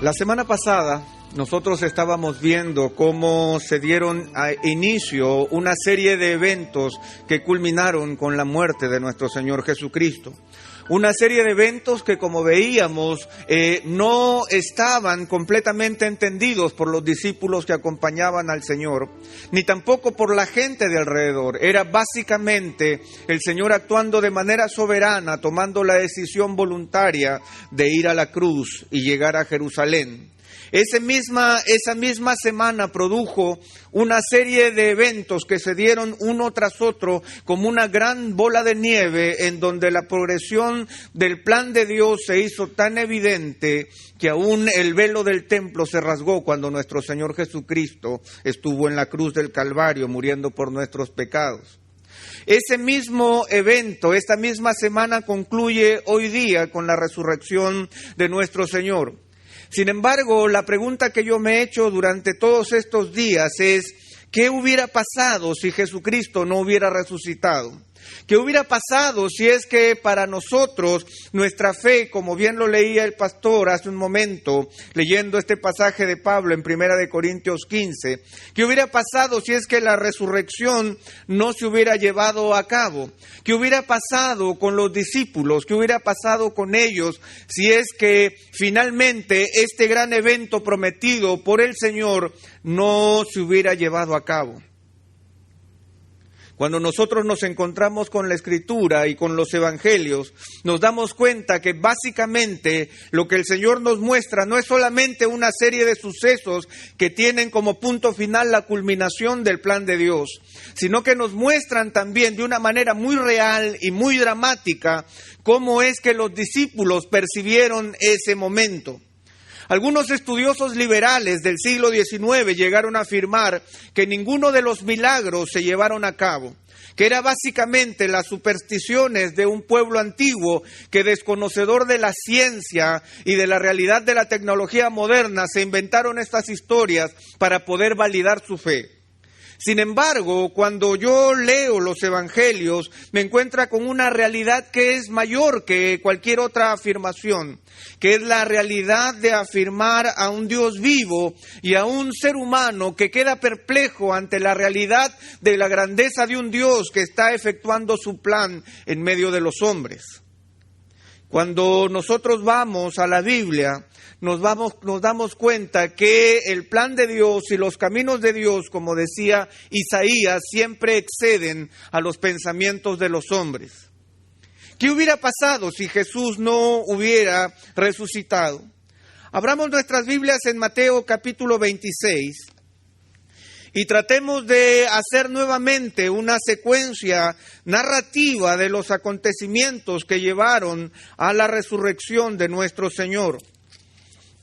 La semana pasada nosotros estábamos viendo cómo se dieron a inicio una serie de eventos que culminaron con la muerte de nuestro Señor Jesucristo. Una serie de eventos que, como veíamos, no estaban completamente entendidos por los discípulos que acompañaban al Señor, ni tampoco por la gente de alrededor. Era básicamente el Señor actuando de manera soberana, tomando la decisión voluntaria de ir a la cruz y llegar a Jerusalén. Esa misma semana produjo una serie de eventos que se dieron uno tras otro como una gran bola de nieve, en donde la progresión del plan de Dios se hizo tan evidente que aún el velo del templo se rasgó cuando nuestro Señor Jesucristo estuvo en la cruz del Calvario muriendo por nuestros pecados. Ese mismo evento, esta misma semana concluye hoy día con la resurrección de nuestro Señor. Sin embargo, la pregunta que yo me he hecho durante todos estos días es: ¿qué hubiera pasado si Jesucristo no hubiera resucitado? ¿Qué hubiera pasado si es que para nosotros nuestra fe, como bien lo leía el pastor hace un momento, leyendo este pasaje de Pablo en 1 Corintios 15, qué hubiera pasado si es que la resurrección no se hubiera llevado a cabo? ¿Qué hubiera pasado con los discípulos? ¿Qué hubiera pasado con ellos si es que finalmente este gran evento prometido por el Señor no se hubiera llevado a cabo? Cuando nosotros nos encontramos con la Escritura y con los Evangelios, nos damos cuenta que básicamente lo que el Señor nos muestra no es solamente una serie de sucesos que tienen como punto final la culminación del plan de Dios, sino que nos muestran también de una manera muy real y muy dramática cómo es que los discípulos percibieron ese momento. Algunos estudiosos liberales del siglo XIX llegaron a afirmar que ninguno de los milagros se llevaron a cabo, que era básicamente las supersticiones de un pueblo antiguo que, desconocedor de la ciencia y de la realidad de la tecnología moderna, se inventaron estas historias para poder validar su fe. Sin embargo, cuando yo leo los evangelios, me encuentro con una realidad que es mayor que cualquier otra afirmación, que es la realidad de afirmar a un Dios vivo y a un ser humano que queda perplejo ante la realidad de la grandeza de un Dios que está efectuando su plan en medio de los hombres. Cuando nosotros vamos a la Biblia, nos damos cuenta que el plan de Dios y los caminos de Dios, como decía Isaías, siempre exceden a los pensamientos de los hombres. ¿Qué hubiera pasado si Jesús no hubiera resucitado? Abramos nuestras Biblias en Mateo capítulo 26 y tratemos de hacer nuevamente una secuencia narrativa de los acontecimientos que llevaron a la resurrección de nuestro Señor.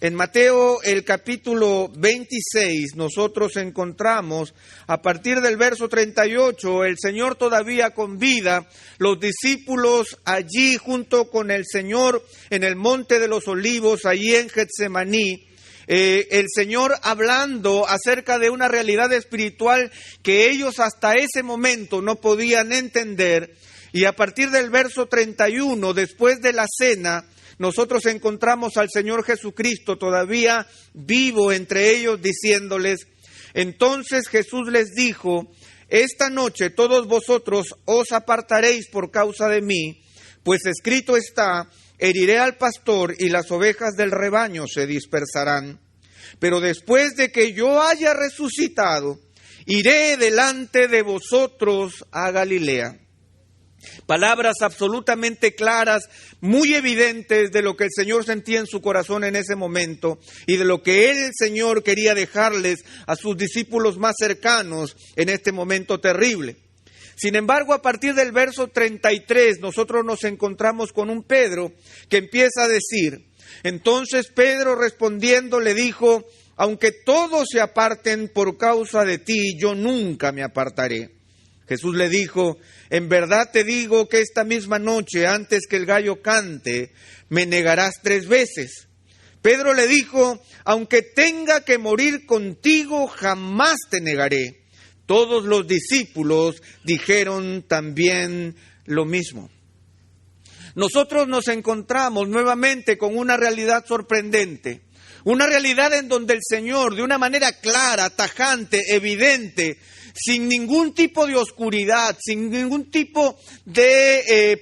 En Mateo, el capítulo 26, nosotros encontramos, a partir del verso 38, el Señor todavía con vida, los discípulos allí junto con el Señor en el Monte de los Olivos, allí en Getsemaní, el Señor hablando acerca de una realidad espiritual que ellos hasta ese momento no podían entender. Y a partir del verso 31, después de la cena, nosotros encontramos al Señor Jesucristo todavía vivo entre ellos, diciéndoles: entonces Jesús les dijo: esta noche todos vosotros os apartaréis por causa de mí, pues escrito está: heriré al pastor y las ovejas del rebaño se dispersarán. Pero después de que yo haya resucitado, iré delante de vosotros a Galilea. Palabras absolutamente claras, muy evidentes de lo que el Señor sentía en su corazón en ese momento y de lo que el Señor quería dejarles a sus discípulos más cercanos en este momento terrible. Sin embargo, a partir del verso 33, nosotros nos encontramos con un Pedro que empieza a decir: entonces Pedro respondiendo le dijo: aunque todos se aparten por causa de ti, yo nunca me apartaré. Jesús le dijo: en verdad te digo que esta misma noche, antes que el gallo cante, me negarás 3 veces. Pedro le dijo: aunque tenga que morir contigo, jamás te negaré. Todos los discípulos dijeron también lo mismo. Nosotros nos encontramos nuevamente con una realidad sorprendente. Una realidad en donde el Señor, de una manera clara, tajante, evidente, sin ningún tipo de oscuridad, sin ningún tipo de,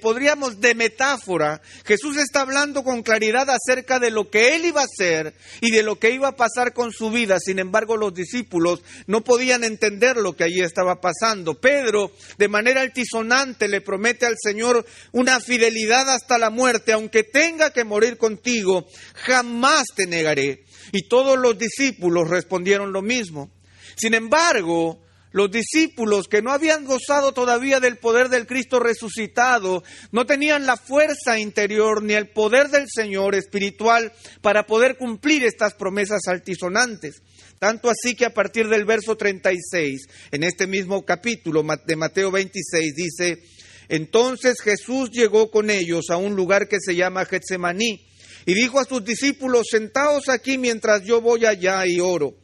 de metáfora, Jesús está hablando con claridad acerca de lo que Él iba a hacer y de lo que iba a pasar con su vida. Sin embargo, los discípulos no podían entender lo que allí estaba pasando. Pedro, de manera altisonante, le promete al Señor una fidelidad hasta la muerte. Aunque tenga que morir contigo, jamás te negaré. Y todos los discípulos respondieron lo mismo. Sin embargo, los discípulos que no habían gozado todavía del poder del Cristo resucitado, no tenían la fuerza interior ni el poder del Señor espiritual para poder cumplir estas promesas altisonantes. Tanto así que a partir del verso 36, en este mismo capítulo de Mateo 26, dice: entonces Jesús llegó con ellos a un lugar que se llama Getsemaní y dijo a sus discípulos: sentaos aquí mientras yo voy allá y oro.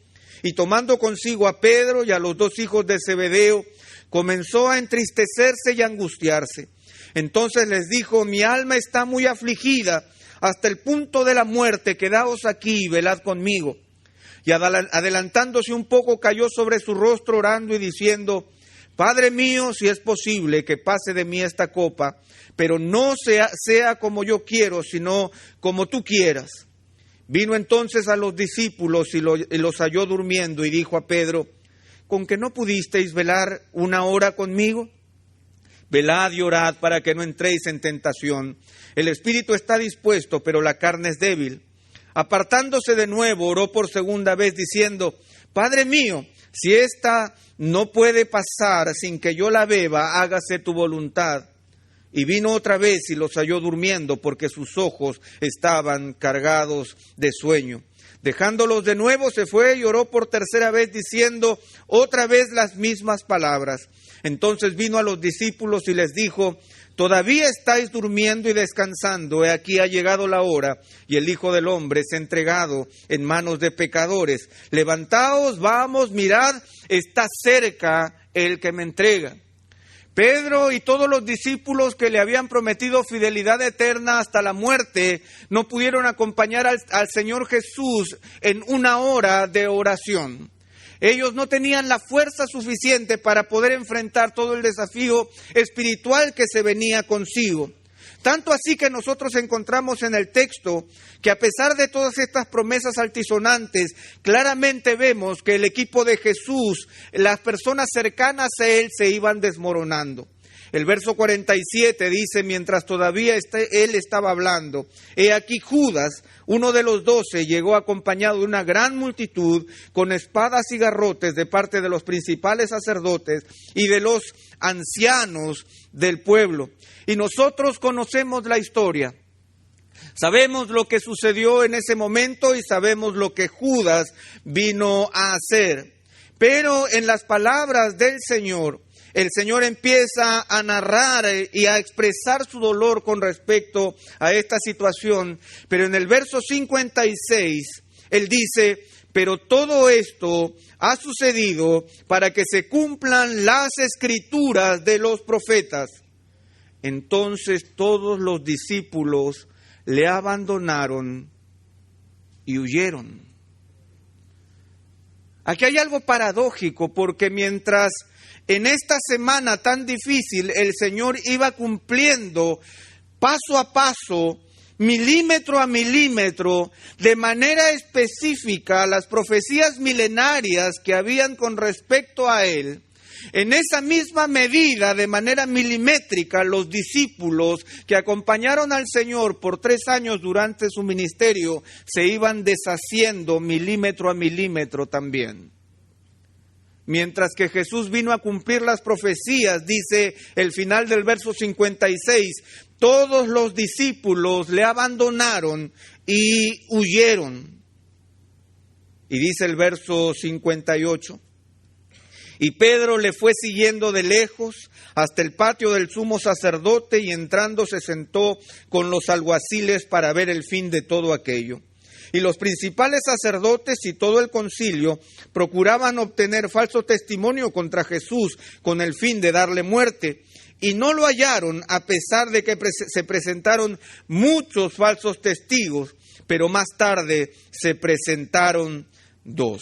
Y tomando consigo a Pedro y a los dos hijos de Zebedeo, comenzó a entristecerse y angustiarse. Entonces les dijo: mi alma está muy afligida hasta el punto de la muerte, quedaos aquí y velad conmigo. Y adelantándose un poco, cayó sobre su rostro orando y diciendo: Padre mío, si es posible que pase de mí esta copa, pero no sea como yo quiero, sino como tú quieras. Vino entonces a los discípulos y los halló durmiendo y dijo a Pedro: ¿con que no pudisteis velar una hora conmigo? Velad y orad para que no entréis en tentación. El espíritu está dispuesto, pero la carne es débil. Apartándose de nuevo, oró por segunda vez diciendo: Padre mío, si esta no puede pasar sin que yo la beba, hágase tu voluntad. Y vino otra vez y los halló durmiendo, porque sus ojos estaban cargados de sueño. Dejándolos de nuevo se fue y oró por tercera vez diciendo otra vez las mismas palabras. Entonces vino a los discípulos y les dijo: todavía estáis durmiendo y descansando, he aquí ha llegado la hora y el Hijo del Hombre es entregado en manos de pecadores. Levantaos, vamos, mirad, está cerca el que me entrega. Pedro y todos los discípulos que le habían prometido fidelidad eterna hasta la muerte no pudieron acompañar al Señor Jesús en una hora de oración. Ellos no tenían la fuerza suficiente para poder enfrentar todo el desafío espiritual que se venía consigo. Tanto así que nosotros encontramos en el texto que a pesar de todas estas promesas altisonantes, claramente vemos que el equipo de Jesús, las personas cercanas a Él, se iban desmoronando. El verso 47 dice: mientras todavía Él estaba hablando, he aquí Judas, uno de los 12, llegó acompañado de una gran multitud con espadas y garrotes de parte de los principales sacerdotes y de los ancianos del pueblo. Y nosotros conocemos la historia. Sabemos lo que sucedió en ese momento y sabemos lo que Judas vino a hacer. Pero en las palabras del Señor, el Señor empieza a narrar y a expresar su dolor con respecto a esta situación. Pero en el verso 56, Él dice: pero todo esto ha sucedido para que se cumplan las escrituras de los profetas. Entonces todos los discípulos le abandonaron y huyeron. Aquí hay algo paradójico, porque mientras en esta semana tan difícil el Señor iba cumpliendo paso a paso, milímetro a milímetro, de manera específica, las profecías milenarias que habían con respecto a Él, en esa misma medida, de manera milimétrica, los discípulos que acompañaron al Señor por 3 años durante su ministerio se iban deshaciendo milímetro a milímetro también. Mientras que Jesús vino a cumplir las profecías, dice el final del verso 56, todos los discípulos le abandonaron y huyeron. Y dice el verso 58, y Pedro le fue siguiendo de lejos hasta el patio del sumo sacerdote y entrando se sentó con los alguaciles para ver el fin de todo aquello. Y los principales sacerdotes y todo el concilio procuraban obtener falso testimonio contra Jesús con el fin de darle muerte. Y no lo hallaron, a pesar de que se presentaron muchos falsos testigos. pero más tarde se presentaron 2.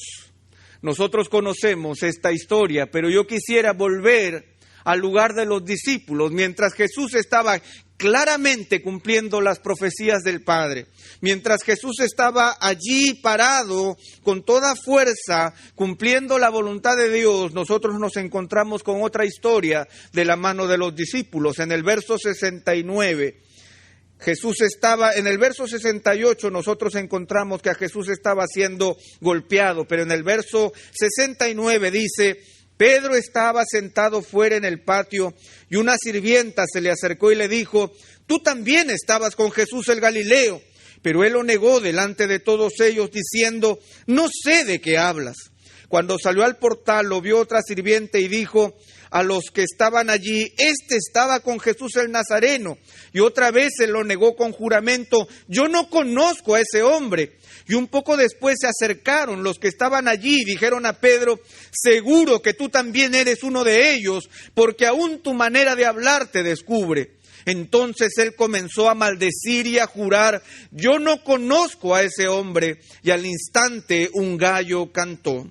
Nosotros conocemos esta historia, pero yo quisiera volver al lugar de los discípulos, mientras Jesús estaba claramente cumpliendo las profecías del Padre. Mientras Jesús estaba allí parado con toda fuerza, cumpliendo la voluntad de Dios, nosotros nos encontramos con otra historia de la mano de los discípulos. En el verso 69, Jesús estaba, en el verso 68 nosotros encontramos que a Jesús estaba siendo golpeado, pero en el verso 69 dice: Pedro estaba sentado fuera en el patio y una sirvienta se le acercó y le dijo: tú también estabas con Jesús el Galileo. Pero él lo negó delante de todos ellos diciendo: no sé de qué hablas. Cuando salió al portal lo vio otra sirviente y dijo a los que estaban allí: este estaba con Jesús el Nazareno. Y otra vez se lo negó con juramento: yo no conozco a ese hombre. Y un poco después se acercaron los que estaban allí y dijeron a Pedro: seguro que tú también eres uno de ellos, porque aún tu manera de hablar te descubre. Entonces él comenzó a maldecir y a jurar: yo no conozco a ese hombre. Y al instante un gallo cantó.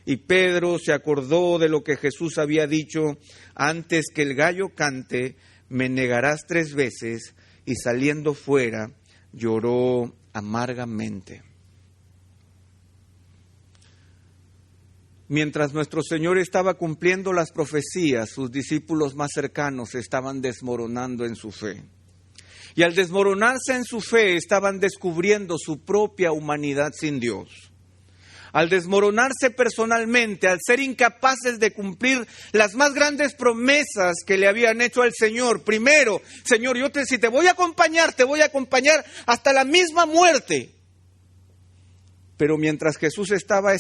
Y Pedro se acordó de lo que Jesús había dicho: antes que el gallo cante, me negarás 3 veces. Y saliendo fuera, lloró amargamente. Mientras nuestro Señor estaba cumpliendo las profecías, sus discípulos más cercanos se estaban desmoronando en su fe. Y al desmoronarse en su fe, estaban descubriendo su propia humanidad sin Dios. Al desmoronarse personalmente, al ser incapaces de cumplir las más grandes promesas que le habían hecho al Señor. Primero: Señor, si te voy a acompañar hasta la misma muerte. Pero mientras Jesús estaba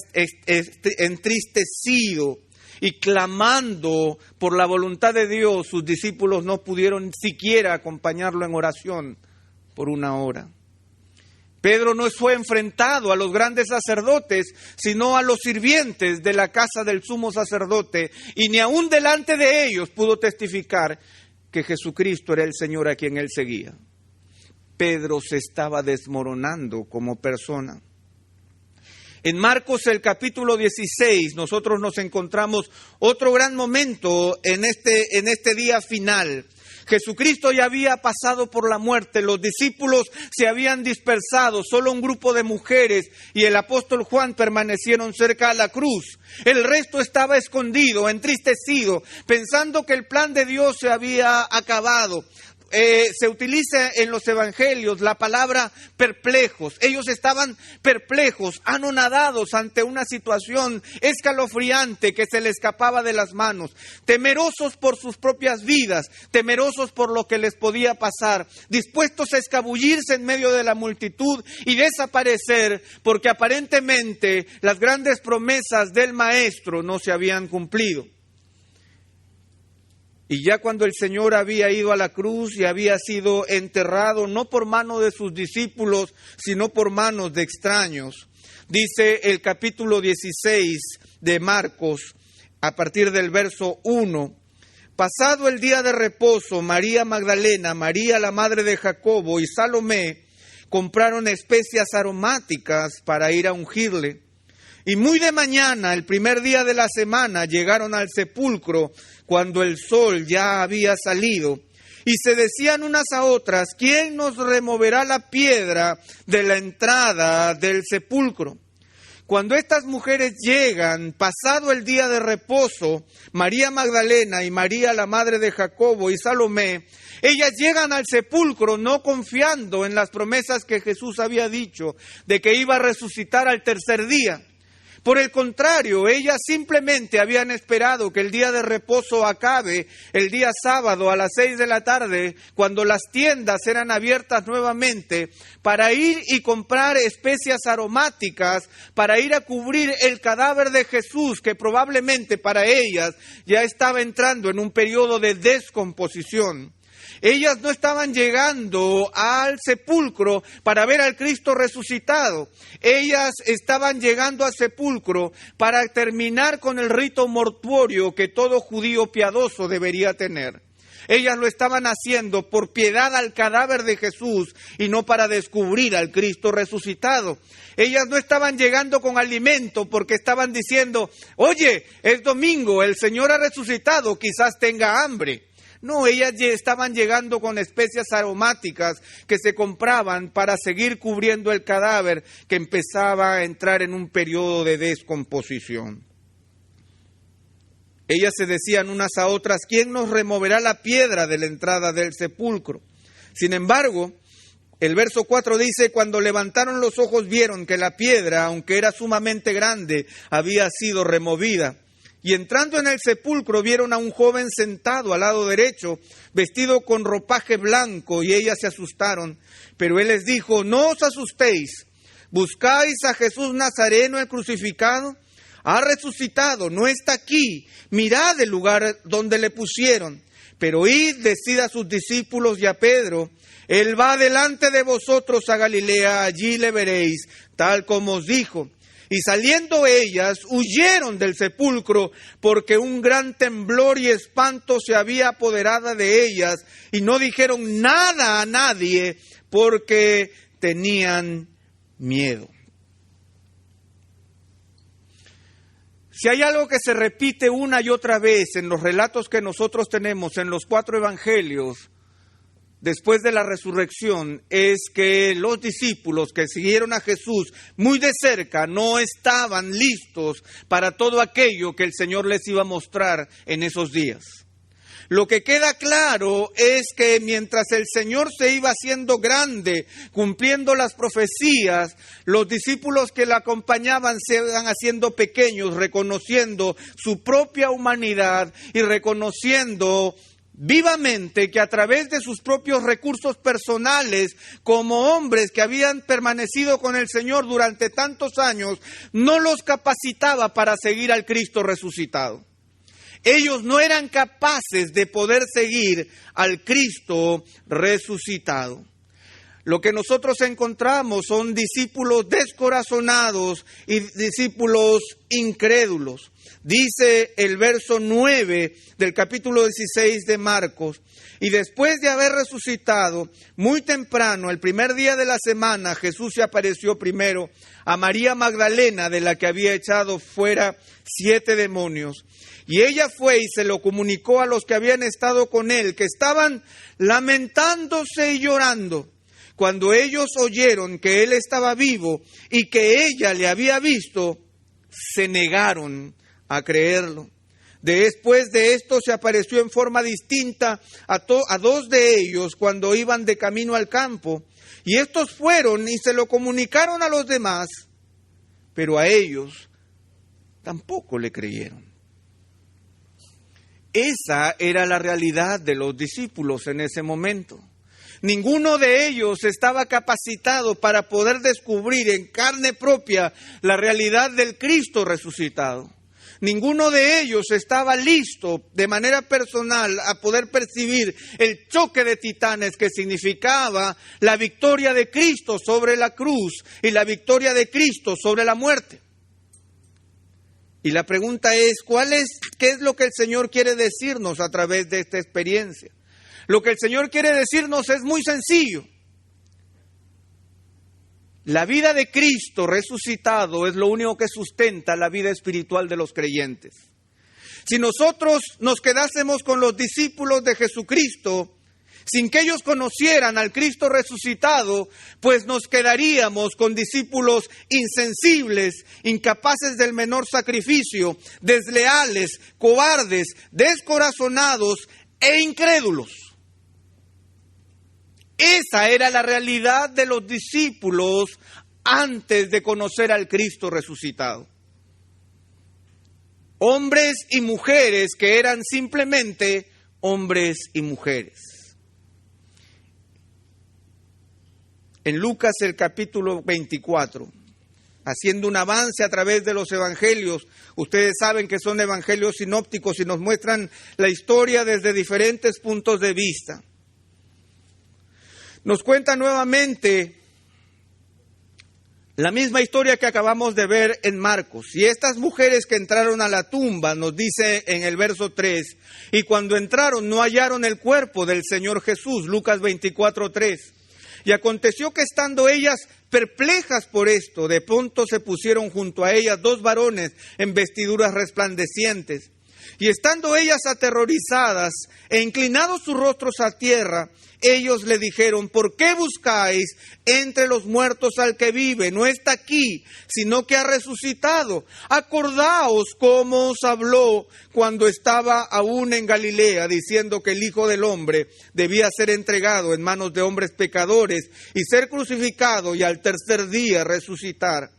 entristecido y clamando por la voluntad de Dios, sus discípulos no pudieron siquiera acompañarlo en oración por 1 hora. Pedro no fue enfrentado a los grandes sacerdotes, sino a los sirvientes de la casa del sumo sacerdote, y ni aún delante de ellos pudo testificar que Jesucristo era el Señor a quien él seguía. Pedro se estaba desmoronando como persona. En Marcos, el capítulo 16, nosotros nos encontramos otro gran momento en este día final. Jesucristo ya había pasado por la muerte, los discípulos se habían dispersado, solo un grupo de mujeres y el apóstol Juan permanecieron cerca a la cruz. El resto estaba escondido, entristecido, pensando que el plan de Dios se había acabado. Se utiliza en los evangelios la palabra perplejos. Ellos estaban perplejos, anonadados ante una situación escalofriante que se les escapaba de las manos, temerosos por sus propias vidas, temerosos por lo que les podía pasar, dispuestos a escabullirse en medio de la multitud y desaparecer, porque aparentemente las grandes promesas del Maestro no se habían cumplido. Y ya cuando el Señor había ido a la cruz y había sido enterrado, no por mano de sus discípulos, sino por manos de extraños, dice el capítulo 16 de Marcos, a partir del verso 1, pasado el día de reposo, María Magdalena, María la madre de Jacobo y Salomé compraron especias aromáticas para ir a ungirle. Y muy de mañana, el primer día de la semana, llegaron al sepulcro cuando el sol ya había salido. Y se decían unas a otras: ¿quién nos removerá la piedra de la entrada del sepulcro? Cuando estas mujeres llegan, pasado el día de reposo, María Magdalena y María la madre de Jacobo y Salomé, ellas llegan al sepulcro no confiando en las promesas que Jesús había dicho de que iba a resucitar al tercer día. Por el contrario, ellas simplemente habían esperado que el día de reposo acabe, el día sábado a las 6 de la tarde, cuando las tiendas eran abiertas nuevamente, para ir y comprar especias aromáticas, para ir a cubrir el cadáver de Jesús, que probablemente para ellas ya estaba entrando en un periodo de descomposición. Ellas no estaban llegando al sepulcro para ver al Cristo resucitado. Ellas estaban llegando al sepulcro para terminar con el rito mortuorio que todo judío piadoso debería tener. Ellas lo estaban haciendo por piedad al cadáver de Jesús y no para descubrir al Cristo resucitado. Ellas no estaban llegando con alimento porque estaban diciendo, oye, es domingo, el Señor ha resucitado, quizás tenga hambre. No, ellas estaban llegando con especias aromáticas que se compraban para seguir cubriendo el cadáver que empezaba a entrar en un periodo de descomposición. Ellas se decían unas a otras, ¿quién nos removerá la piedra de la entrada del sepulcro? Sin embargo, el verso 4 dice, cuando levantaron los ojos vieron que la piedra, aunque era sumamente grande, había sido removida. Y entrando en el sepulcro vieron a un joven sentado al lado derecho, vestido con ropaje blanco, y ellas se asustaron. Pero él les dijo, no os asustéis, ¿buscáis a Jesús Nazareno el crucificado? Ha resucitado, no está aquí, mirad el lugar donde le pusieron. Pero id, decid a sus discípulos y a Pedro, él va delante de vosotros a Galilea, allí le veréis, tal como os dijo. Y saliendo ellas, huyeron del sepulcro, porque un gran temblor y espanto se había apoderado de ellas, y no dijeron nada a nadie, porque tenían miedo. Si hay algo que se repite una y otra vez en los relatos que nosotros tenemos en los 4 evangelios, después de la resurrección, es que los discípulos que siguieron a Jesús muy de cerca no estaban listos para todo aquello que el Señor les iba a mostrar en esos días. Lo que queda claro es que mientras el Señor se iba haciendo grande, cumpliendo las profecías, los discípulos que le acompañaban se iban haciendo pequeños, reconociendo su propia humanidad y reconociendo vivamente que a través de sus propios recursos personales, como hombres que habían permanecido con el Señor durante tantos años, no los capacitaba para seguir al Cristo resucitado. Ellos no eran capaces de poder seguir al Cristo resucitado. Lo que nosotros encontramos son discípulos descorazonados y discípulos incrédulos. Dice el verso 9 del capítulo 16 de Marcos, y después de haber resucitado, muy temprano, el primer día de la semana, Jesús se apareció primero a María Magdalena, de la que había echado fuera 7 demonios. Y ella fue y se lo comunicó a los que habían estado con él, que estaban lamentándose y llorando. Cuando ellos oyeron que él estaba vivo y que ella le había visto, se negaron a creerlo. Después de esto se apareció en forma distinta a 2 de ellos cuando iban de camino al campo. Y estos fueron y se lo comunicaron a los demás, pero a ellos tampoco le creyeron. Esa era la realidad de los discípulos en ese momento. Ninguno de ellos estaba capacitado para poder descubrir en carne propia la realidad del Cristo resucitado. Ninguno de ellos estaba listo de manera personal a poder percibir el choque de titanes que significaba la victoria de Cristo sobre la cruz y la victoria de Cristo sobre la muerte. Y la pregunta es, ¿qué es lo que el Señor quiere decirnos a través de esta experiencia? Lo que el Señor quiere decirnos es muy sencillo. La vida de Cristo resucitado es lo único que sustenta la vida espiritual de los creyentes. Si nosotros nos quedásemos con los discípulos de Jesucristo, sin que ellos conocieran al Cristo resucitado, pues nos quedaríamos con discípulos insensibles, incapaces del menor sacrificio, desleales, cobardes, descorazonados e incrédulos. Esa era la realidad de los discípulos antes de conocer al Cristo resucitado. Hombres y mujeres que eran simplemente hombres y mujeres. En Lucas el capítulo 24, haciendo un avance a través de los evangelios, ustedes saben que son evangelios sinópticos y nos muestran la historia desde diferentes puntos de vista. Nos cuenta nuevamente La misma historia que acabamos de ver en Marcos. Y estas mujeres que entraron a la tumba, nos dice en el verso 3, y cuando entraron no hallaron el cuerpo del Señor Jesús, Lucas 24:3. Y aconteció que estando ellas perplejas por esto, de pronto se pusieron junto a ellas 2 varones en vestiduras resplandecientes. Y estando ellas aterrorizadas e inclinados sus rostros a tierra, ellos le dijeron: ¿por qué buscáis entre los muertos al que vive? No está aquí, sino que ha resucitado. Acordaos cómo os habló cuando estaba aún en Galilea, diciendo que el Hijo del Hombre debía ser entregado en manos de hombres pecadores y ser crucificado y al tercer día resucitar.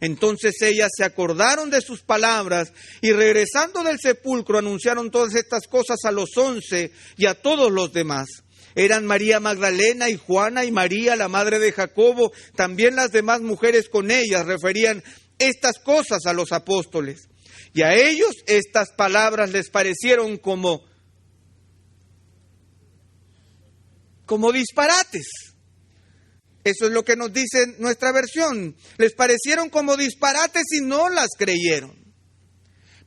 Entonces ellas se acordaron de sus palabras y regresando del sepulcro anunciaron todas estas cosas a los 11 y a todos los demás. Eran María Magdalena y Juana y María, la madre de Jacobo. También las demás mujeres con ellas referían estas cosas a los apóstoles. Y a ellos estas palabras les parecieron como disparates. Eso es lo que nos dice nuestra versión. Les parecieron como disparates y no las creyeron.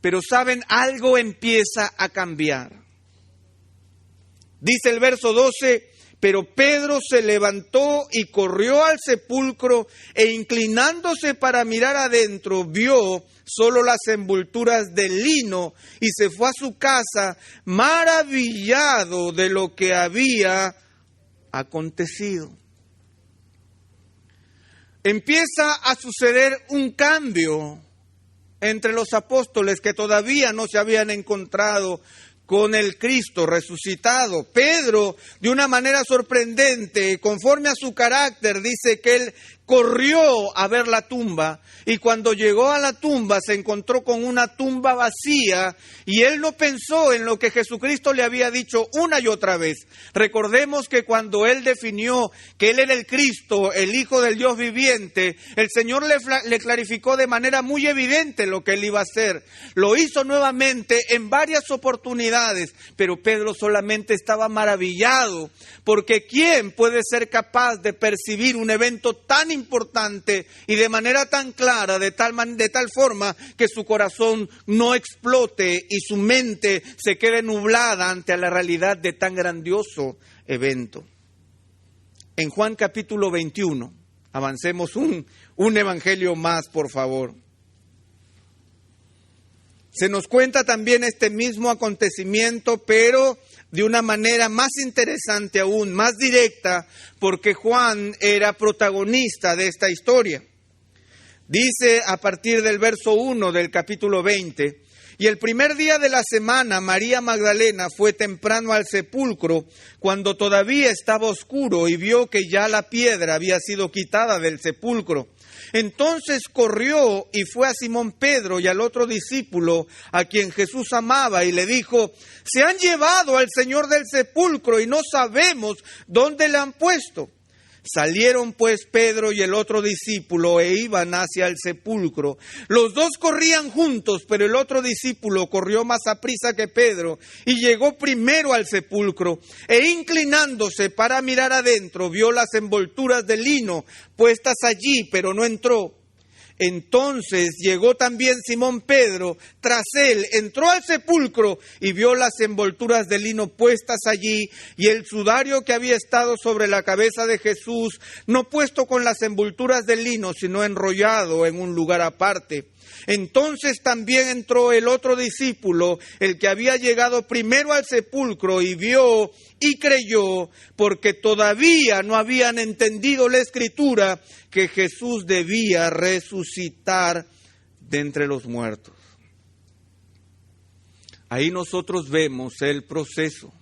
Pero saben, algo empieza a cambiar. Dice el verso 12, pero Pedro se levantó y corrió al sepulcro e inclinándose para mirar adentro, vio solo las envolturas de lino y se fue a su casa maravillado de lo que había acontecido. Empieza a suceder un cambio entre los apóstoles que todavía no se habían encontrado con el Cristo resucitado. Pedro, de una manera sorprendente, conforme a su carácter, dice que él corrió a ver la tumba y cuando llegó a la tumba se encontró con una tumba vacía y él no pensó en lo que Jesucristo le había dicho una y otra vez. Recordemos que cuando él definió que él era el Cristo, el Hijo del Dios viviente, el Señor le clarificó de manera muy evidente lo que él iba a hacer. Lo hizo nuevamente en varias oportunidades, pero Pedro solamente estaba maravillado, porque ¿quién puede ser capaz de percibir un evento tan importante y de manera tan clara, de tal forma que su corazón no explote y su mente se quede nublada ante la realidad de tan grandioso evento? En Juan capítulo 21, avancemos un evangelio más, por favor. Se nos cuenta también este mismo acontecimiento, pero de una manera más interesante aún, más directa, porque Juan era protagonista de esta historia. Dice a partir del verso 1 del capítulo 20, y el primer día de la semana María Magdalena fue temprano al sepulcro cuando todavía estaba oscuro y vio que ya la piedra había sido quitada del sepulcro. Entonces corrió y fue a Simón Pedro y al otro discípulo a quien Jesús amaba y le dijo: se han llevado al Señor del sepulcro y no sabemos dónde le han puesto. Salieron pues Pedro y el otro discípulo e iban hacia el sepulcro. Los dos corrían juntos, pero el otro discípulo corrió más aprisa que Pedro y llegó primero al sepulcro. E inclinándose para mirar adentro, vio las envolturas de lino puestas allí, pero no entró. Entonces llegó también Simón Pedro, tras él, entró al sepulcro y vio las envolturas de lino puestas allí y el sudario que había estado sobre la cabeza de Jesús, no puesto con las envolturas de lino, sino enrollado en un lugar aparte. Entonces también entró el otro discípulo, el que había llegado primero al sepulcro, y vio y creyó, porque todavía no habían entendido la Escritura, que Jesús debía resucitar de entre los muertos. Ahí nosotros vemos el proceso.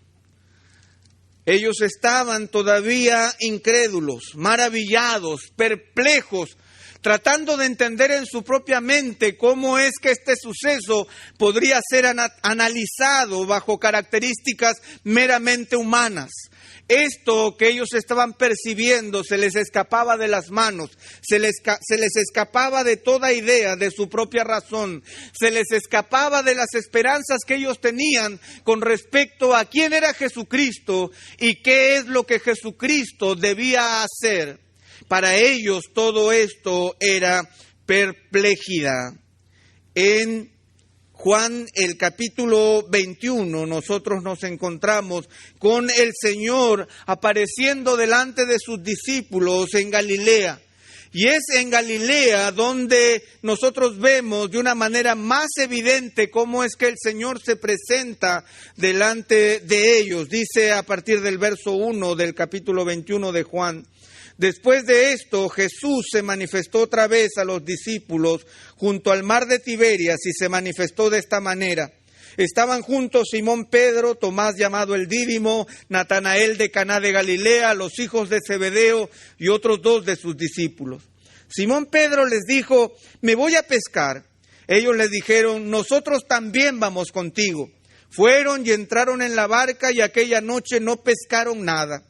Ellos estaban todavía incrédulos, maravillados, perplejos, tratando de entender en su propia mente cómo es que este suceso podría ser analizado bajo características meramente humanas. Esto que ellos estaban percibiendo se les escapaba de las manos, se les escapaba de toda idea de su propia razón, se les escapaba de las esperanzas que ellos tenían con respecto a quién era Jesucristo y qué es lo que Jesucristo debía hacer. Para ellos todo esto era perplejidad. En Juan, el capítulo 21, nosotros nos encontramos con el Señor apareciendo delante de sus discípulos en Galilea. Y es en Galilea donde nosotros vemos de una manera más evidente cómo es que el Señor se presenta delante de ellos. Dice a partir del verso 1 del capítulo 21 de Juan: después de esto, Jesús se manifestó otra vez a los discípulos junto al mar de Tiberias y se manifestó de esta manera. Estaban juntos Simón Pedro, Tomás llamado el Dídimo, Natanael de Caná de Galilea, los hijos de Zebedeo y otros 2 de sus discípulos. Simón Pedro les dijo: me voy a pescar. Ellos les dijeron: nosotros también vamos contigo. Fueron y entraron en la barca y aquella noche no pescaron nada.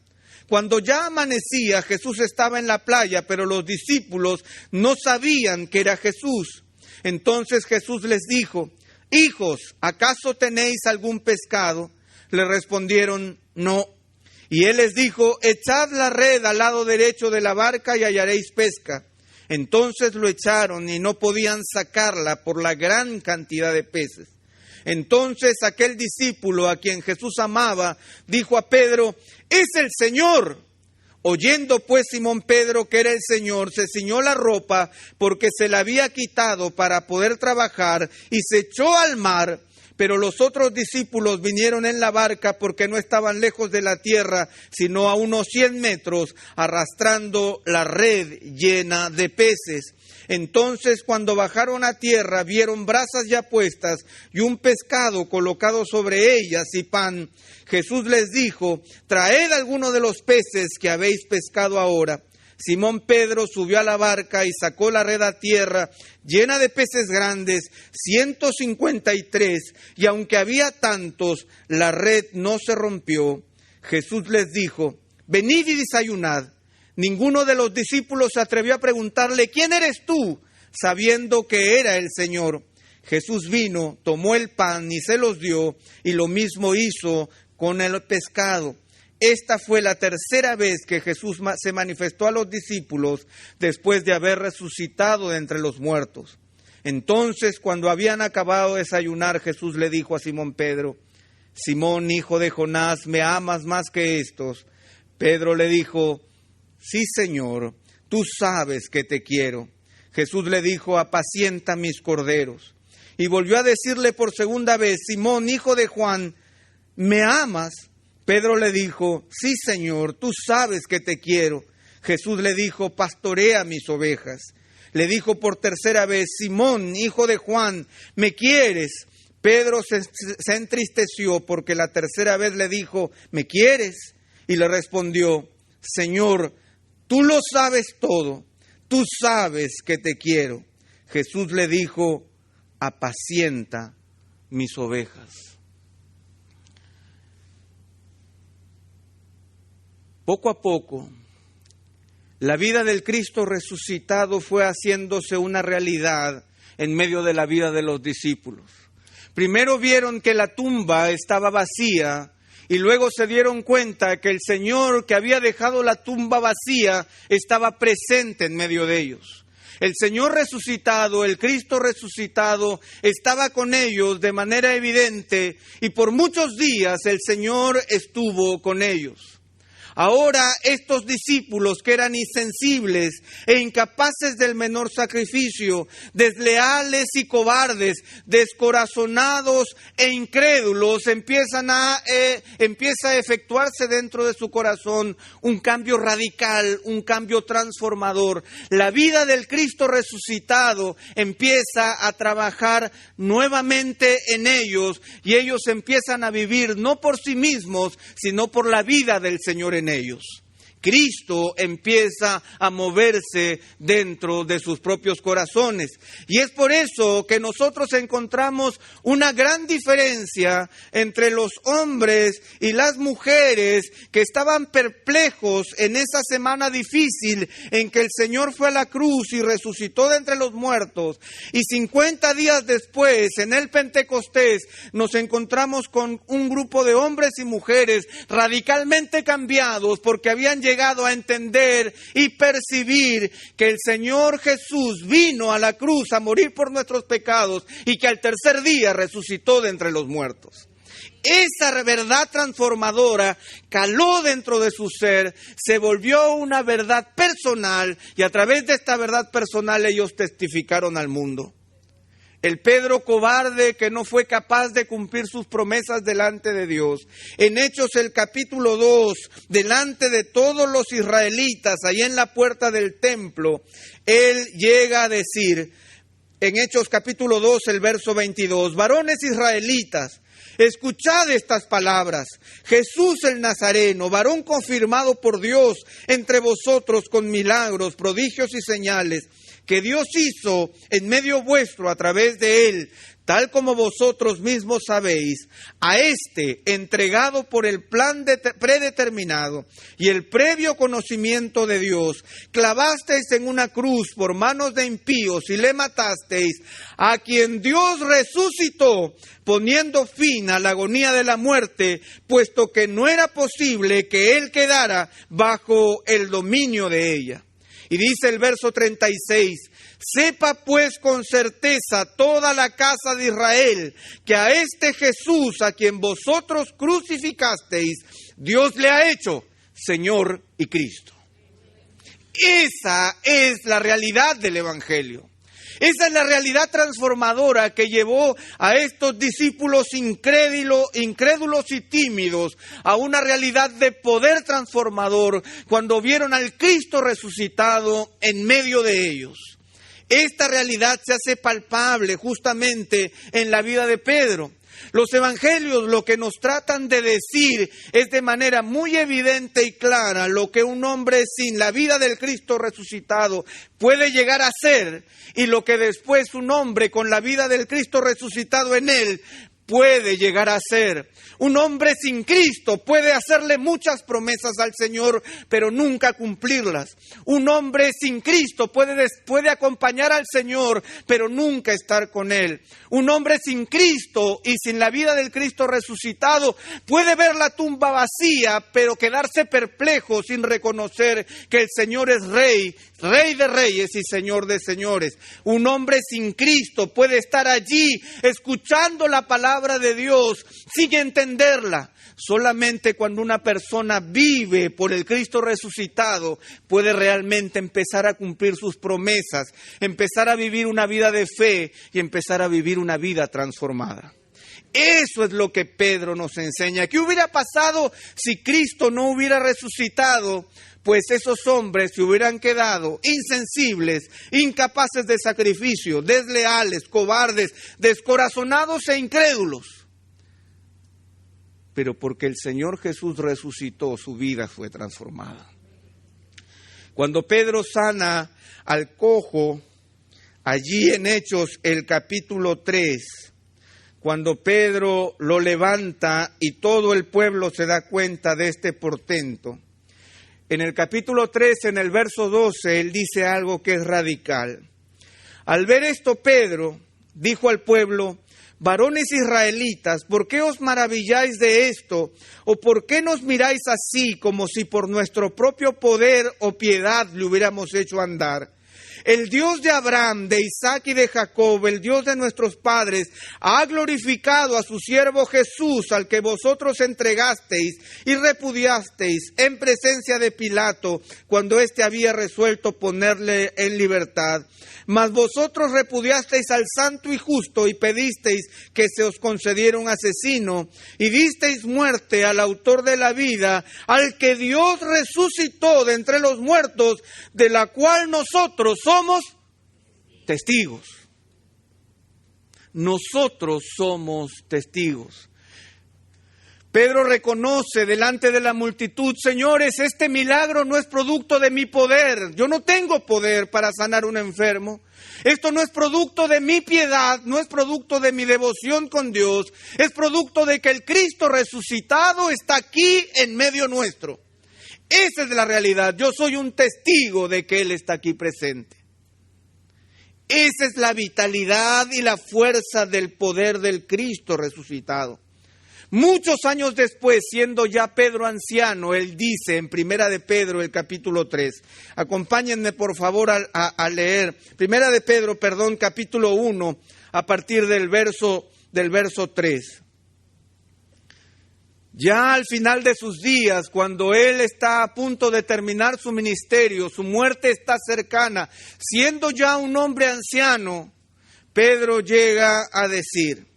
Cuando ya amanecía, Jesús estaba en la playa, pero los discípulos no sabían que era Jesús. Entonces Jesús les dijo: hijos, ¿acaso tenéis algún pescado? Le respondieron: no. Y él les dijo: echad la red al lado derecho de la barca y hallaréis pesca. Entonces lo echaron y no podían sacarla por la gran cantidad de peces. Entonces aquel discípulo a quien Jesús amaba dijo a Pedro: ¡es el Señor! Oyendo pues Simón Pedro que era el Señor, se ciñó la ropa porque se la había quitado para poder trabajar y se echó al mar. Pero los otros discípulos vinieron en la barca porque no estaban lejos de la tierra, sino a unos 100 metros, arrastrando la red llena de peces. Entonces, cuando bajaron a tierra, vieron brasas ya puestas y un pescado colocado sobre ellas y pan. Jesús les dijo: traed alguno de los peces que habéis pescado ahora. Simón Pedro subió a la barca y sacó la red a tierra, llena de peces grandes, 153, y aunque había tantos, la red no se rompió. Jesús les dijo: venid y desayunad. Ninguno de los discípulos se atrevió a preguntarle: ¿quién eres tú?, sabiendo que era el Señor. Jesús vino, tomó el pan y se los dio, y lo mismo hizo con el pescado. Esta fue la tercera vez que Jesús se manifestó a los discípulos después de haber resucitado de entre los muertos. Entonces, cuando habían acabado de desayunar, Jesús le dijo a Simón Pedro: Simón, hijo de Jonás, ¿me amas más que estos? Pedro le dijo: sí, Señor, tú sabes que te quiero. Jesús le dijo: apacienta mis corderos. Y volvió a decirle por segunda vez: Simón, hijo de Juan, ¿me amas? Pedro le dijo: sí, Señor, tú sabes que te quiero. Jesús le dijo: pastorea mis ovejas. Le dijo por tercera vez: Simón, hijo de Juan, ¿me quieres? Pedro se entristeció porque la tercera vez le dijo: ¿me quieres? Y le respondió: Señor, tú lo sabes todo, tú sabes que te quiero. Jesús le dijo: apacienta mis ovejas. Poco a poco, la vida del Cristo resucitado fue haciéndose una realidad en medio de la vida de los discípulos. Primero vieron que la tumba estaba vacía y luego se dieron cuenta que el Señor que había dejado la tumba vacía estaba presente en medio de ellos. El Señor resucitado, el Cristo resucitado, estaba con ellos de manera evidente y por muchos días el Señor estuvo con ellos. Ahora estos discípulos que eran insensibles e incapaces del menor sacrificio, desleales y cobardes, descorazonados e incrédulos, empieza a efectuarse dentro de su corazón un cambio radical, un cambio transformador. La vida del Cristo resucitado empieza a trabajar nuevamente en ellos y ellos empiezan a vivir no por sí mismos, sino por la vida del Señor en ellos. Cristo empieza a moverse dentro de sus propios corazones. Y es por eso que nosotros encontramos una gran diferencia entre los hombres y las mujeres que estaban perplejos en esa semana difícil en que el Señor fue a la cruz y resucitó de entre los muertos. Y 50 días después, en el Pentecostés, nos encontramos con un grupo de hombres y mujeres radicalmente cambiados porque habían llegado llegado a entender y percibir que el Señor Jesús vino a la cruz a morir por nuestros pecados y que al tercer día resucitó de entre los muertos. Esa verdad transformadora caló dentro de su ser, se volvió una verdad personal y a través de esta verdad personal ellos testificaron al mundo. El Pedro cobarde que no fue capaz de cumplir sus promesas delante de Dios. En Hechos el capítulo 2, delante de todos los israelitas, ahí en la puerta del templo, él llega a decir, en Hechos capítulo 2, el verso 22, varones israelitas, escuchad estas palabras. Jesús el Nazareno, varón confirmado por Dios entre vosotros con milagros, prodigios y señales, que Dios hizo en medio vuestro a través de él, tal como vosotros mismos sabéis, a este entregado por el plan predeterminado y el previo conocimiento de Dios, clavasteis en una cruz por manos de impíos y le matasteis, a quien Dios resucitó, poniendo fin a la agonía de la muerte, puesto que no era posible que él quedara bajo el dominio de ella. Y dice el verso 36, sepa pues con certeza toda la casa de Israel, que a este Jesús a quien vosotros crucificasteis, Dios le ha hecho Señor y Cristo. Esa es la realidad del Evangelio. Esa es la realidad transformadora que llevó a estos discípulos incrédulos y tímidos a una realidad de poder transformador cuando vieron al Cristo resucitado en medio de ellos. Esta realidad se hace palpable justamente en la vida de Pedro. Los evangelios lo que nos tratan de decir es de manera muy evidente y clara lo que un hombre sin la vida del Cristo resucitado puede llegar a ser y lo que después un hombre con la vida del Cristo resucitado en él puede llegar a ser. Un hombre sin Cristo puede hacerle muchas promesas al Señor, pero nunca cumplirlas. Un hombre sin Cristo puede acompañar al Señor, pero nunca estar con Él. Un hombre sin Cristo y sin la vida del Cristo resucitado puede ver la tumba vacía, pero quedarse perplejo sin reconocer que el Señor es Rey, Rey de reyes y Señor de señores. Un hombre sin Cristo puede estar allí escuchando la palabra de Dios sin entenderla. Solamente cuando una persona vive por el Cristo resucitado puede realmente empezar a cumplir sus promesas, empezar a vivir una vida de fe y empezar a vivir una vida transformada. Eso es lo que Pedro nos enseña. ¿Qué hubiera pasado si Cristo no hubiera resucitado? Pues esos hombres se hubieran quedado insensibles, incapaces de sacrificio, desleales, cobardes, descorazonados e incrédulos. Pero porque el Señor Jesús resucitó, su vida fue transformada. Cuando Pedro sana al cojo, allí en Hechos el capítulo 3, cuando Pedro lo levanta y todo el pueblo se da cuenta de este portento, en el capítulo 3, en el verso 12, él dice algo que es radical. Al ver esto, Pedro dijo al pueblo: varones israelitas, ¿por qué os maravilláis de esto? ¿O por qué nos miráis así, como si por nuestro propio poder o piedad le hubiéramos hecho andar? El Dios de Abraham, de Isaac y de Jacob, el Dios de nuestros padres, ha glorificado a su siervo Jesús, al que vosotros entregasteis y repudiasteis en presencia de Pilato, cuando éste había resuelto ponerle en libertad. Mas vosotros repudiasteis al santo y justo y pedisteis que se os concediera un asesino, y disteis muerte al autor de la vida, al que Dios resucitó de entre los muertos, de la cual nosotros somos testigos. Nosotros somos testigos. Pedro reconoce delante de la multitud: señores, este milagro no es producto de mi poder. Yo no tengo poder para sanar a un enfermo. Esto no es producto de mi piedad, no es producto de mi devoción con Dios. Es producto de que el Cristo resucitado está aquí en medio nuestro. Esa es la realidad. Yo soy un testigo de que Él está aquí presente. Esa es la vitalidad y la fuerza del poder del Cristo resucitado. Muchos años después, siendo ya Pedro anciano, él dice en Primera de Pedro, el capítulo 3, acompáñenme por favor a leer, Primera de Pedro, capítulo 1, a partir del verso 3. Ya al final de sus días, cuando él está a punto de terminar su ministerio, su muerte está cercana, siendo ya un hombre anciano, Pedro llega a decir: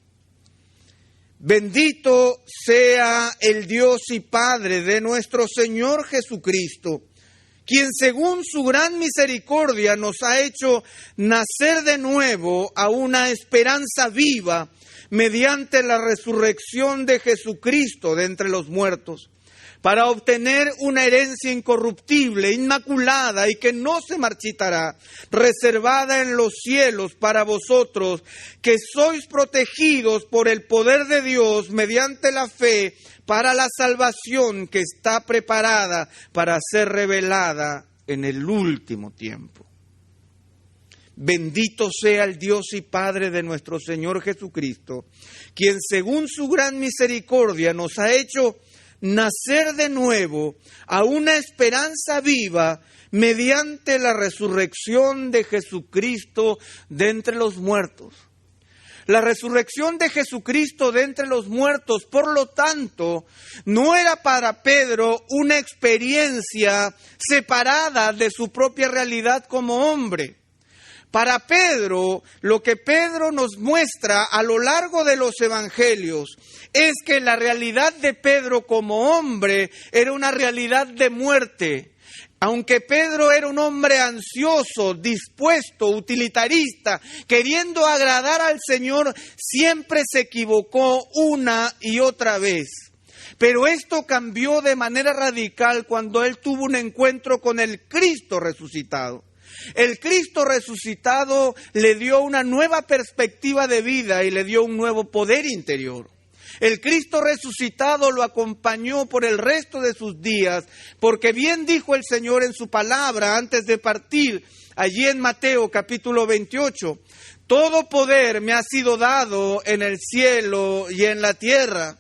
bendito sea el Dios y Padre de nuestro Señor Jesucristo, quien según su gran misericordia nos ha hecho nacer de nuevo a una esperanza viva mediante la resurrección de Jesucristo de entre los muertos, para obtener una herencia incorruptible, inmaculada y que no se marchitará, reservada en los cielos para vosotros, que sois protegidos por el poder de Dios mediante la fe para la salvación que está preparada para ser revelada en el último tiempo. Bendito sea el Dios y Padre de nuestro Señor Jesucristo, quien según su gran misericordia nos ha hecho nacer de nuevo a una esperanza viva mediante la resurrección de Jesucristo de entre los muertos. La resurrección de Jesucristo de entre los muertos, por lo tanto, no era para Pedro una experiencia separada de su propia realidad como hombre. Para Pedro, lo que Pedro nos muestra a lo largo de los evangelios es que la realidad de Pedro como hombre era una realidad de muerte. Aunque Pedro era un hombre ansioso, dispuesto, utilitarista, queriendo agradar al Señor, siempre se equivocó una y otra vez. Pero esto cambió de manera radical cuando él tuvo un encuentro con el Cristo resucitado. El Cristo resucitado le dio una nueva perspectiva de vida y le dio un nuevo poder interior. El Cristo resucitado lo acompañó por el resto de sus días, porque bien dijo el Señor en su palabra antes de partir, allí en Mateo capítulo 28, todo poder me ha sido dado en el cielo y en la tierra.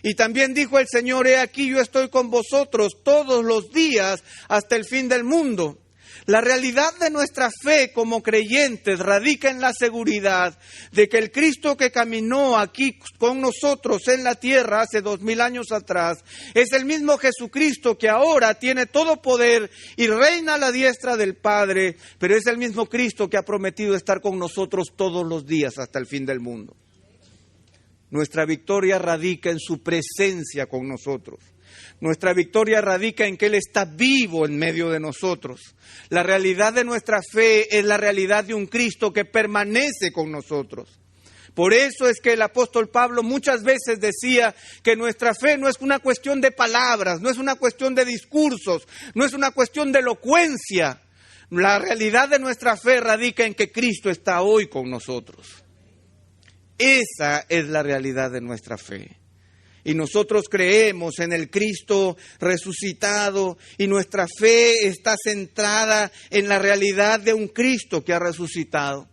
Y también dijo el Señor, he aquí yo estoy con vosotros todos los días hasta el fin del mundo. La realidad de nuestra fe como creyentes radica en la seguridad de que el Cristo que caminó aquí con nosotros en la tierra hace 2000 años atrás es el mismo Jesucristo que ahora tiene todo poder y reina a la diestra del Padre, pero es el mismo Cristo que ha prometido estar con nosotros todos los días hasta el fin del mundo. Nuestra victoria radica en su presencia con nosotros. Nuestra victoria radica en que Él está vivo en medio de nosotros. La realidad de nuestra fe es la realidad de un Cristo que permanece con nosotros. Por eso es que el apóstol Pablo muchas veces decía que nuestra fe no es una cuestión de palabras, no es una cuestión de discursos, no es una cuestión de elocuencia. La realidad de nuestra fe radica en que Cristo está hoy con nosotros. Esa es la realidad de nuestra fe. Y nosotros creemos en el Cristo resucitado y nuestra fe está centrada en la realidad de un Cristo que ha resucitado.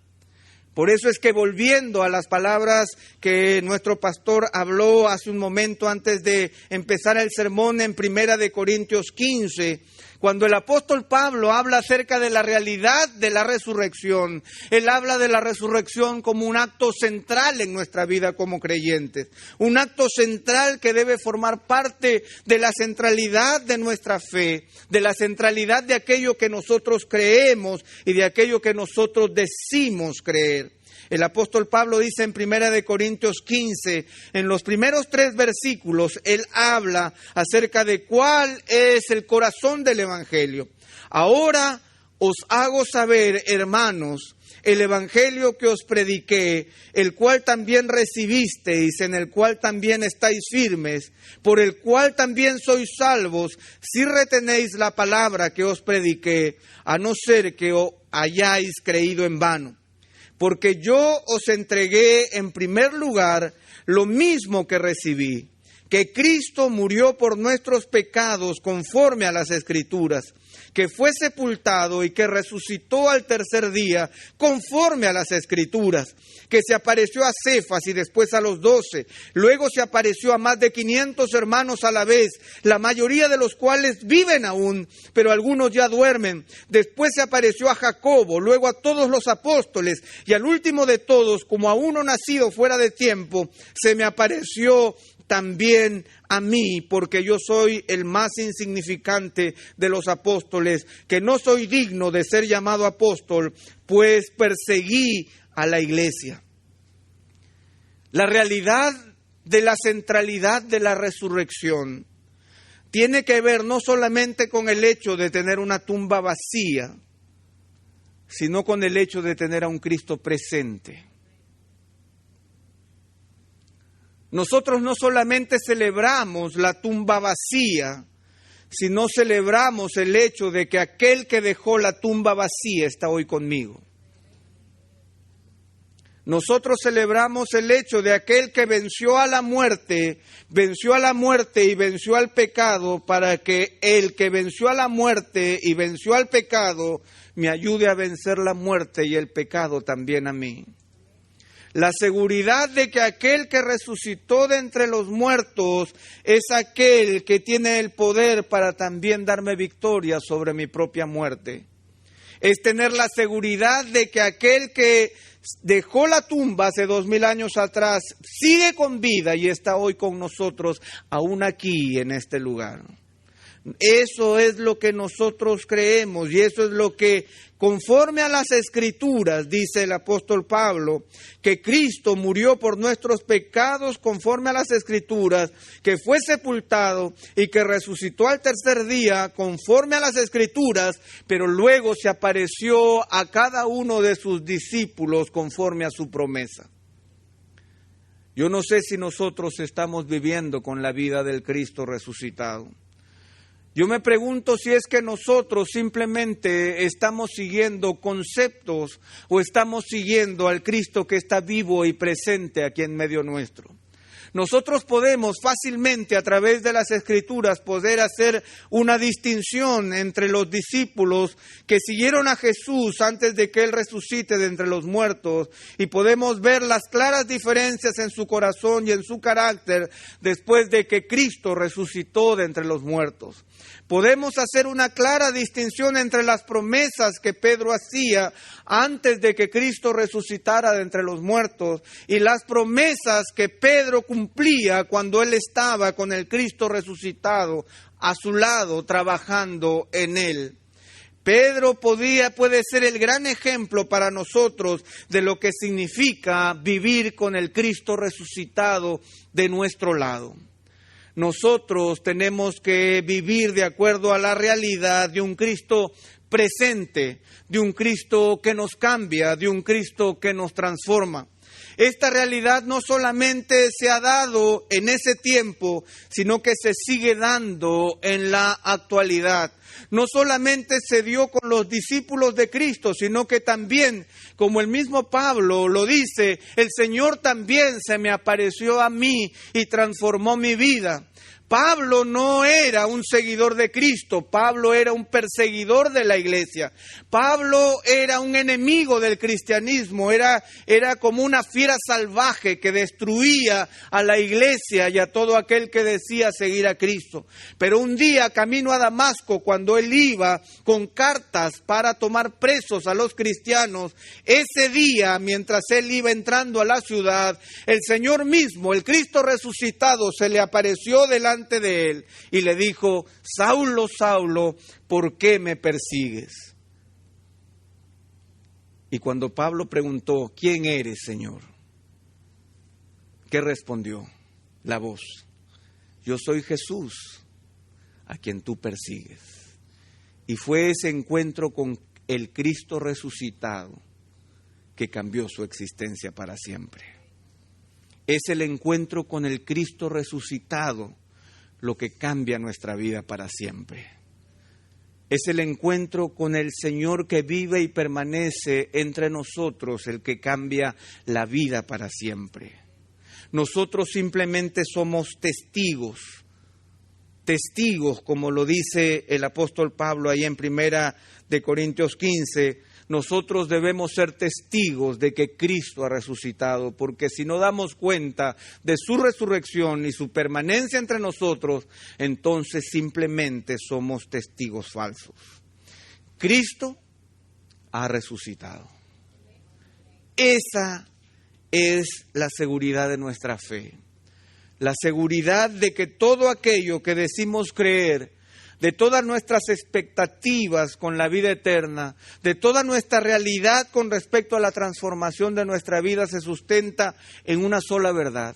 Por eso es que volviendo a las palabras que nuestro pastor habló hace un momento antes de empezar el sermón en 1 Corintios 15, cuando el apóstol Pablo habla acerca de la realidad de la resurrección, él habla de la resurrección como un acto central en nuestra vida como creyentes, un acto central que debe formar parte de la centralidad de nuestra fe, de la centralidad de aquello que nosotros creemos y de aquello que nosotros decimos creer. El apóstol Pablo dice en 1 Corintios 15, en los primeros 3 versículos, él habla acerca de cuál es el corazón del Evangelio. Ahora os hago saber, hermanos, el Evangelio que os prediqué, el cual también recibisteis, en el cual también estáis firmes, por el cual también sois salvos, si retenéis la palabra que os prediqué, a no ser que hayáis creído en vano. Porque yo os entregué en primer lugar lo mismo que recibí, que Cristo murió por nuestros pecados conforme a las Escrituras, que fue sepultado y que resucitó al tercer día conforme a las Escrituras, que se apareció a Cefas y después a los 12, luego se apareció a más de 500 hermanos a la vez, la mayoría de los cuales viven aún, pero algunos ya duermen. Después se apareció a Jacobo, luego a todos los apóstoles, y al último de todos, como a uno nacido fuera de tiempo, se me apareció también a mí, porque yo soy el más insignificante de los apóstoles, que no soy digno de ser llamado apóstol, pues perseguí a la iglesia. La realidad de la centralidad de la resurrección tiene que ver no solamente con el hecho de tener una tumba vacía, sino con el hecho de tener a un Cristo presente. Nosotros no solamente celebramos la tumba vacía, sino celebramos el hecho de que aquel que dejó la tumba vacía está hoy conmigo. Nosotros celebramos el hecho de aquel que venció a la muerte y venció al pecado, para que el que venció a la muerte y venció al pecado me ayude a vencer la muerte y el pecado también a mí. La seguridad de que aquel que resucitó de entre los muertos es aquel que tiene el poder para también darme victoria sobre mi propia muerte. Es tener la seguridad de que aquel que dejó la tumba hace 2000 años atrás sigue con vida y está hoy con nosotros, aún aquí en este lugar. Eso es lo que nosotros creemos y eso es lo que, conforme a las Escrituras, dice el apóstol Pablo, que Cristo murió por nuestros pecados conforme a las Escrituras, que fue sepultado y que resucitó al tercer día conforme a las Escrituras, pero luego se apareció a cada uno de sus discípulos conforme a su promesa. Yo no sé si nosotros estamos viviendo con la vida del Cristo resucitado. Yo me pregunto si es que nosotros simplemente estamos siguiendo conceptos o estamos siguiendo al Cristo que está vivo y presente aquí en medio nuestro. Nosotros podemos fácilmente a través de las Escrituras poder hacer una distinción entre los discípulos que siguieron a Jesús antes de que Él resucite de entre los muertos y podemos ver las claras diferencias en su corazón y en su carácter después de que Cristo resucitó de entre los muertos. Podemos hacer una clara distinción entre las promesas que Pedro hacía antes de que Cristo resucitara de entre los muertos y las promesas que Pedro cumplía cuando él estaba con el Cristo resucitado a su lado, trabajando en él. Pedro puede ser el gran ejemplo para nosotros de lo que significa vivir con el Cristo resucitado de nuestro lado. Nosotros tenemos que vivir de acuerdo a la realidad de un Cristo presente, de un Cristo que nos cambia, de un Cristo que nos transforma. Esta realidad no solamente se ha dado en ese tiempo, sino que se sigue dando en la actualidad. No solamente se dio con los discípulos de Cristo, sino que también, como el mismo Pablo lo dice, el Señor también se me apareció a mí y transformó mi vida. Pablo no era un seguidor de Cristo, Pablo era un perseguidor de la iglesia. Pablo era un enemigo del cristianismo, era como una fiera salvaje que destruía a la iglesia y a todo aquel que decía seguir a Cristo. Pero un día, camino a Damasco, cuando él iba con cartas para tomar presos a los cristianos, ese día, mientras él iba entrando a la ciudad, el Señor mismo, el Cristo resucitado, se le apareció delante de él y le dijo: Saulo, Saulo, ¿por qué me persigues? Y cuando Pablo preguntó: ¿quién eres, Señor?, ¿qué respondió la voz? Yo soy Jesús, a quien tú persigues. Y fue ese encuentro con el Cristo resucitado que cambió su existencia para siempre. Es el encuentro con el Cristo resucitado lo que cambia nuestra vida para siempre. Es el encuentro con el Señor que vive y permanece entre nosotros el que cambia la vida para siempre. Nosotros simplemente somos testigos, como lo dice el apóstol Pablo ahí en 1 Corintios 15. Nosotros debemos ser testigos de que Cristo ha resucitado, porque si no damos cuenta de su resurrección y su permanencia entre nosotros, entonces simplemente somos testigos falsos. Cristo ha resucitado. Esa es la seguridad de nuestra fe. La seguridad de que todo aquello que decimos creer, de todas nuestras expectativas con la vida eterna, de toda nuestra realidad con respecto a la transformación de nuestra vida, se sustenta en una sola verdad.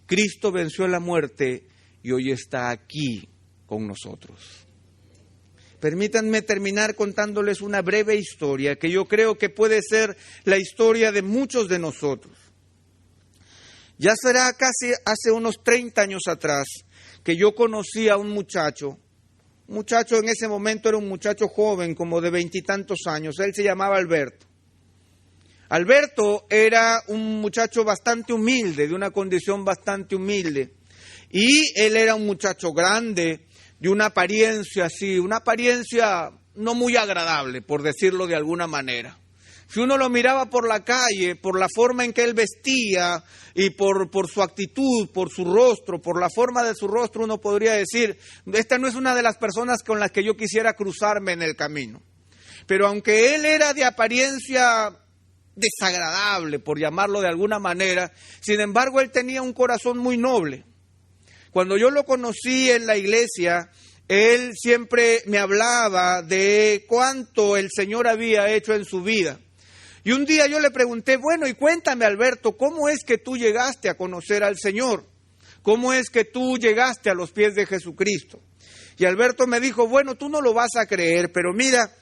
Cristo venció la muerte y hoy está aquí con nosotros. Permítanme terminar contándoles una breve historia que yo creo que puede ser la historia de muchos de nosotros. Ya será casi hace unos 30 años atrás que yo conocí a un muchacho. Un muchacho en ese momento era un muchacho joven, como de 20 y tantos años. Él se llamaba Alberto. Alberto era un muchacho bastante humilde, de una condición bastante humilde. Y él era un muchacho grande, de una apariencia así, una apariencia no muy agradable, por decirlo de alguna manera. Si uno lo miraba por la calle, por la forma en que él vestía y por su actitud, por su rostro, por la forma de su rostro, uno podría decir, esta no es una de las personas con las que yo quisiera cruzarme en el camino. Pero aunque él era de apariencia desagradable, por llamarlo de alguna manera, sin embargo él tenía un corazón muy noble. Cuando yo lo conocí en la iglesia, él siempre me hablaba de cuánto el Señor había hecho en su vida. Y un día yo le pregunté, bueno, y cuéntame, Alberto, ¿cómo es que tú llegaste a conocer al Señor? ¿Cómo es que tú llegaste a los pies de Jesucristo? Y Alberto me dijo, bueno, tú no lo vas a creer, pero mira,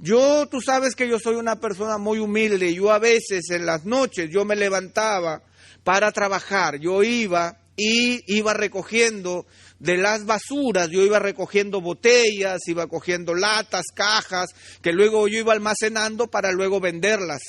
tú sabes que yo soy una persona muy humilde. Yo a veces en las noches yo me levantaba para trabajar. Yo iba recogiendo de las basuras, yo iba recogiendo botellas, iba cogiendo latas, cajas, que luego yo iba almacenando para luego venderlas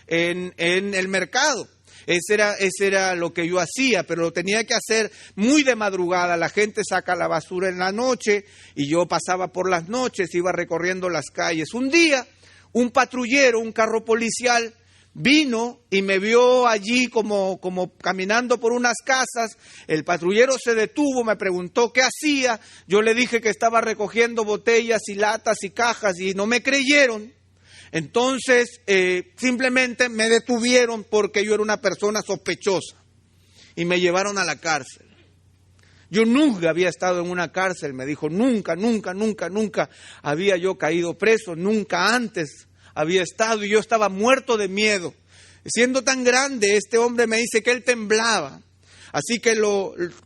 en el mercado. Ese era lo que yo hacía, pero lo tenía que hacer muy de madrugada. La gente saca la basura en la noche y yo pasaba por las noches, iba recorriendo las calles. Un día, un patrullero, un carro policial, vino y me vio allí como caminando por unas casas. El patrullero se detuvo, me preguntó qué hacía. Yo le dije que estaba recogiendo botellas y latas y cajas y no me creyeron. Entonces simplemente me detuvieron porque yo era una persona sospechosa y me llevaron a la cárcel. Yo nunca había estado en una cárcel, me dijo, nunca había yo caído preso, nunca antes había estado, y yo estaba muerto de miedo. Siendo tan grande, este hombre me dice que él temblaba. Así que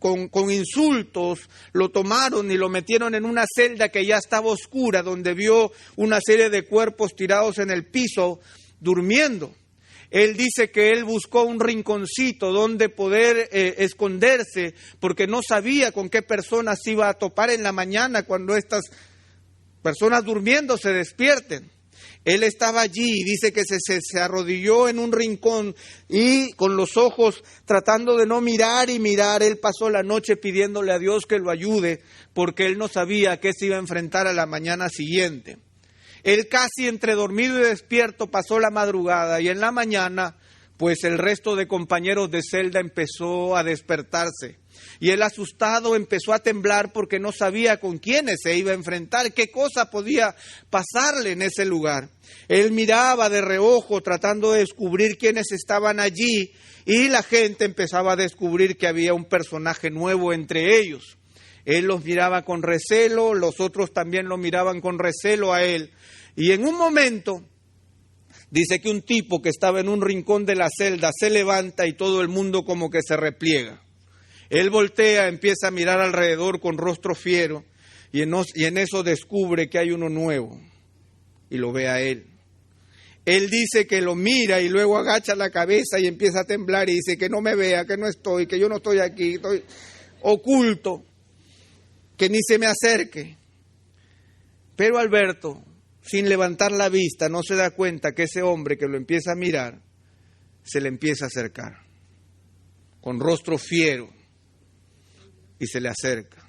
con insultos lo tomaron y lo metieron en una celda que ya estaba oscura, donde vio una serie de cuerpos tirados en el piso, durmiendo. Él dice que él buscó un rinconcito donde poder esconderse, porque no sabía con qué personas se iba a topar en la mañana cuando estas personas durmiendo se despierten. Él estaba allí y dice que se arrodilló en un rincón y con los ojos tratando de no mirar y mirar, él pasó la noche pidiéndole a Dios que lo ayude porque él no sabía a qué se iba a enfrentar a la mañana siguiente. Él casi entre dormido y despierto pasó la madrugada y en la mañana pues el resto de compañeros de celda empezó a despertarse. Y él asustado empezó a temblar porque no sabía con quiénes se iba a enfrentar, qué cosa podía pasarle en ese lugar. Él miraba de reojo tratando de descubrir quiénes estaban allí y la gente empezaba a descubrir que había un personaje nuevo entre ellos. Él los miraba con recelo, los otros también lo miraban con recelo a él. Y en un momento dice que un tipo que estaba en un rincón de la celda se levanta y todo el mundo como que se repliega. Él voltea, empieza a mirar alrededor con rostro fiero y en eso descubre que hay uno nuevo y lo ve a él. Él dice que lo mira y luego agacha la cabeza y empieza a temblar y dice que no me vea, que no estoy, que yo no estoy aquí, estoy oculto, que ni se me acerque. Pero Alberto, sin levantar la vista, no se da cuenta que ese hombre que lo empieza a mirar se le empieza a acercar. con rostro fiero, y se le acerca,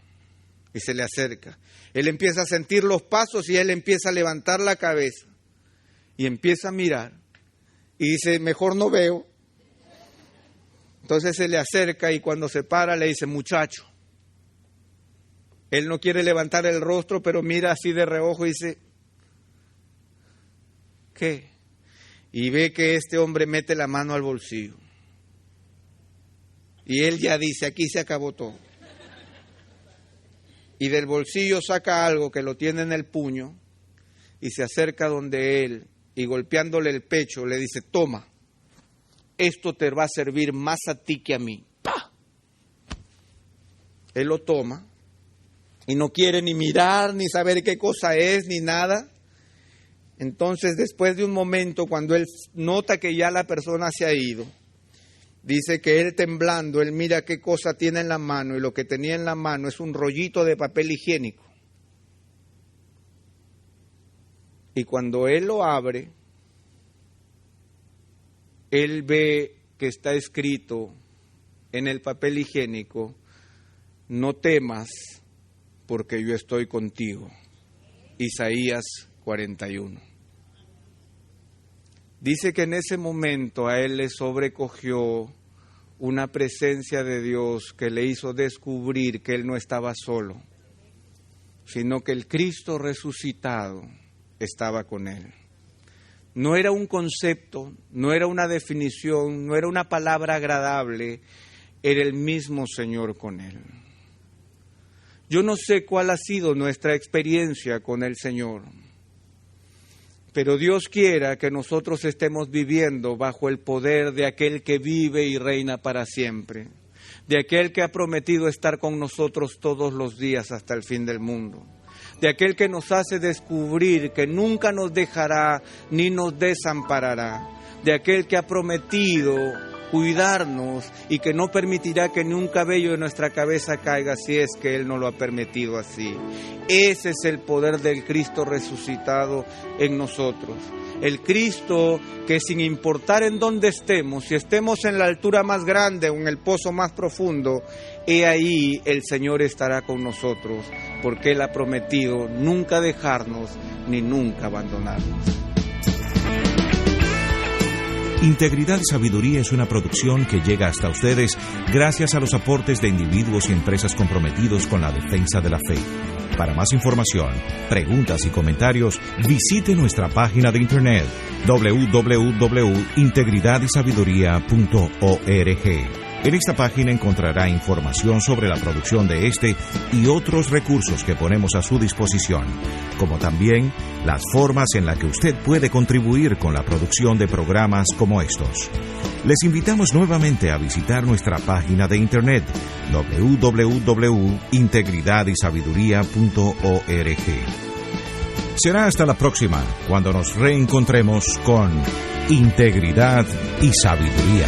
y se le acerca. Él empieza a sentir los pasos y él empieza a levantar la cabeza, y empieza a mirar, y dice, mejor no veo. Entonces se le acerca y cuando se para le dice, muchacho. Él no quiere levantar el rostro, pero mira así de reojo y dice, ¿qué? Y ve que este hombre mete la mano al bolsillo. Y él ya dice, aquí se acabó todo. Y del bolsillo saca algo que lo tiene en el puño y se acerca donde él y golpeándole el pecho le dice, toma, esto te va a servir más a ti que a mí. ¡Pah! Él lo toma y no quiere ni mirar, ni saber qué cosa es, ni nada. Entonces, después de un momento, cuando él nota que ya la persona se ha ido, dice que él temblando, él mira qué cosa tiene en la mano, y lo que tenía en la mano es un rollito de papel higiénico. Y cuando él lo abre, él ve que está escrito en el papel higiénico, no temas, porque yo estoy contigo. Isaías 41. Dice que en ese momento a él le sobrecogió una presencia de Dios que le hizo descubrir que él no estaba solo, sino que el Cristo resucitado estaba con él. No era un concepto, no era una definición, no era una palabra agradable, era el mismo Señor con él. Yo no sé cuál ha sido nuestra experiencia con el Señor, pero Dios quiera que nosotros estemos viviendo bajo el poder de aquel que vive y reina para siempre, de aquel que ha prometido estar con nosotros todos los días hasta el fin del mundo, de aquel que nos hace descubrir que nunca nos dejará ni nos desamparará, de aquel que ha prometido cuidarnos y que no permitirá que ni un cabello de nuestra cabeza caiga si es que Él no lo ha permitido así. Ese es el poder del Cristo resucitado en nosotros. El Cristo que sin importar en dónde estemos, si estemos en la altura más grande o en el pozo más profundo, he ahí el Señor estará con nosotros, porque Él ha prometido nunca dejarnos ni nunca abandonarnos. Integridad y Sabiduría es una producción que llega hasta ustedes gracias a los aportes de individuos y empresas comprometidos con la defensa de la fe. Para más información, preguntas y comentarios, visite nuestra página de internet www.integridadysabiduría.org. En esta página encontrará información sobre la producción de este y otros recursos que ponemos a su disposición, como también las formas en las que usted puede contribuir con la producción de programas como estos. Les invitamos nuevamente a visitar nuestra página de internet www.integridadysabiduría.org. Será hasta la próxima, cuando nos reencontremos con Integridad y Sabiduría.